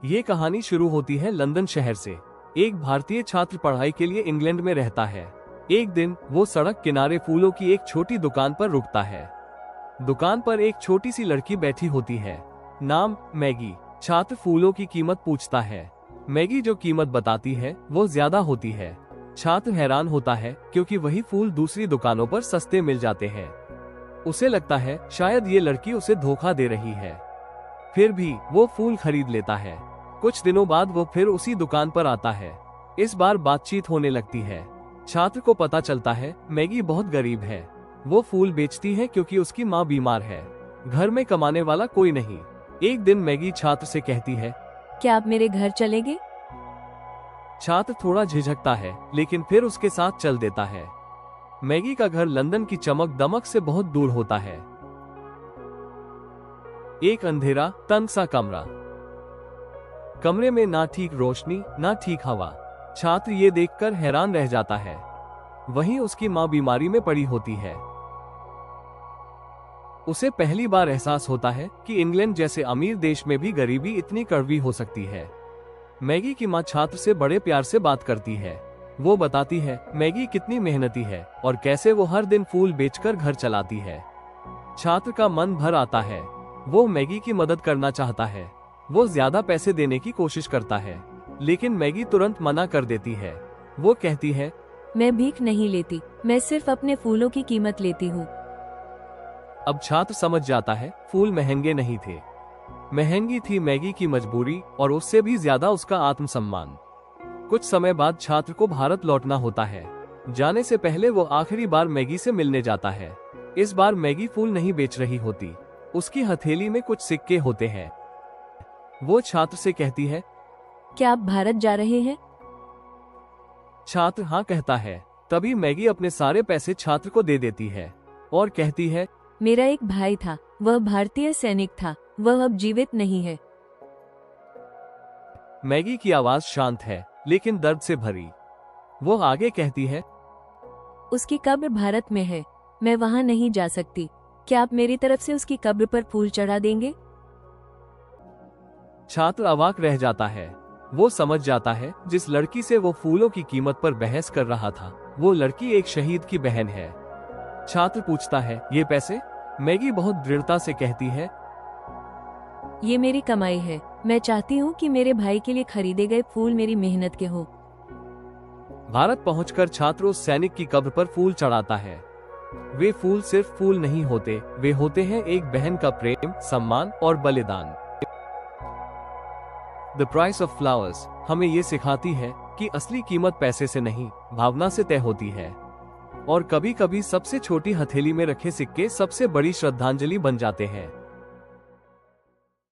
ये कहानी शुरू होती है लंदन शहर से। एक भारतीय छात्र पढ़ाई के लिए इंग्लैंड में रहता है। एक दिन वो सड़क किनारे फूलों की एक छोटी दुकान पर रुकता है। दुकान पर एक छोटी सी लड़की बैठी होती है, नाम मैगी। छात्र फूलों की कीमत पूछता है। मैगी जो कीमत बताती है वो ज्यादा होती है। छात्र हैरान होता है क्योंकि वही फूल दूसरी दुकानों पर सस्ते मिल जाते हैं। उसे लगता है शायद ये लड़की उसे धोखा दे रही है, फिर भी वो फूल खरीद लेता है। कुछ दिनों बाद वो फिर उसी दुकान पर आता है। इस बार बातचीत होने लगती है। छात्र को पता चलता है मैगी बहुत गरीब है। वो फूल बेचती है क्योंकि उसकी माँ बीमार है। घर में कमाने वाला कोई नहीं। एक दिन मैगी छात्र से कहती है, क्या आप मेरे घर चलेंगे? छात्र थोड़ा झिझकता है लेकिन फिर उसके साथ चल देता है। मैगी का घर लंदन की चमक दमक से बहुत दूर होता है। एक अंधेरा तंग सा कमरा। कमरे में ना ठीक रोशनी ना ठीक हवा। छात्र ये देखकर हैरान रह जाता है। वहीं उसकी माँ बीमारी में पड़ी होती है। उसे पहली बार एहसास होता है कि इंग्लैंड जैसे अमीर देश में भी गरीबी इतनी कड़वी हो सकती है। मैगी की माँ छात्र से बड़े प्यार से बात करती है। वो बताती है मैगी कितनी मेहनती है और कैसे वो हर दिन फूल बेचकर घर चलाती है। छात्र का मन भर आता है। वो मैगी की मदद करना चाहता है। वो ज्यादा पैसे देने की कोशिश करता है, लेकिन मैगी तुरंत मना कर देती है। वो कहती है, मैं भीख नहीं लेती, मैं सिर्फ अपने फूलों की कीमत लेती हूँ। अब छात्र समझ जाता है फूल महंगे नहीं थे, महंगी थी मैगी की मजबूरी और उससे भी ज्यादा उसका आत्मसम्मान। कुछ समय बाद छात्र को भारत लौटना होता है। जाने से पहले वो आखिरी बार मैगी से मिलने जाता है। इस बार मैगी फूल नहीं बेच रही होती। उसकी हथेली में कुछ सिक्के होते हैं। वो छात्र से कहती है, क्या आप भारत जा रहे हैं? छात्र हाँ कहता है। तभी मैगी अपने सारे पैसे छात्र को दे देती है और कहती है, मेरा एक भाई था, वह भारतीय सैनिक था, वह अब जीवित नहीं है। मैगी की आवाज शांत है लेकिन दर्द से भरी। वो आगे कहती है, उसकी कब्र भारत में है, मैं वहां नहीं जा सकती। क्या आप मेरी तरफ से उसकी कब्र पर फूल चढ़ा देंगे? छात्र अवाक रह जाता है। वो समझ जाता है जिस लड़की से वो फूलों की कीमत पर बहस कर रहा था, वो लड़की एक शहीद की बहन है। छात्र पूछता है, ये पैसे? मैगी बहुत दृढ़ता से कहती है, ये मेरी कमाई है। मैं चाहती हूँ कि मेरे भाई के लिए खरीदे गए फूल मेरी मेहनत के हों। भारत पहुंचकर छात्र उस सैनिक की कब्र पर फूल चढ़ाता है। वे फूल सिर्फ फूल नहीं होते, वे होते हैं एक बहन का प्रेम, सम्मान और बलिदान। द प्राइस ऑफ फ्लावर्स हमें ये सिखाती है कि असली कीमत पैसे से नहीं, भावना से तय होती है। और कभी कभी सबसे छोटी हथेली में रखे सिक्के सबसे बड़ी श्रद्धांजलि बन जाते हैं।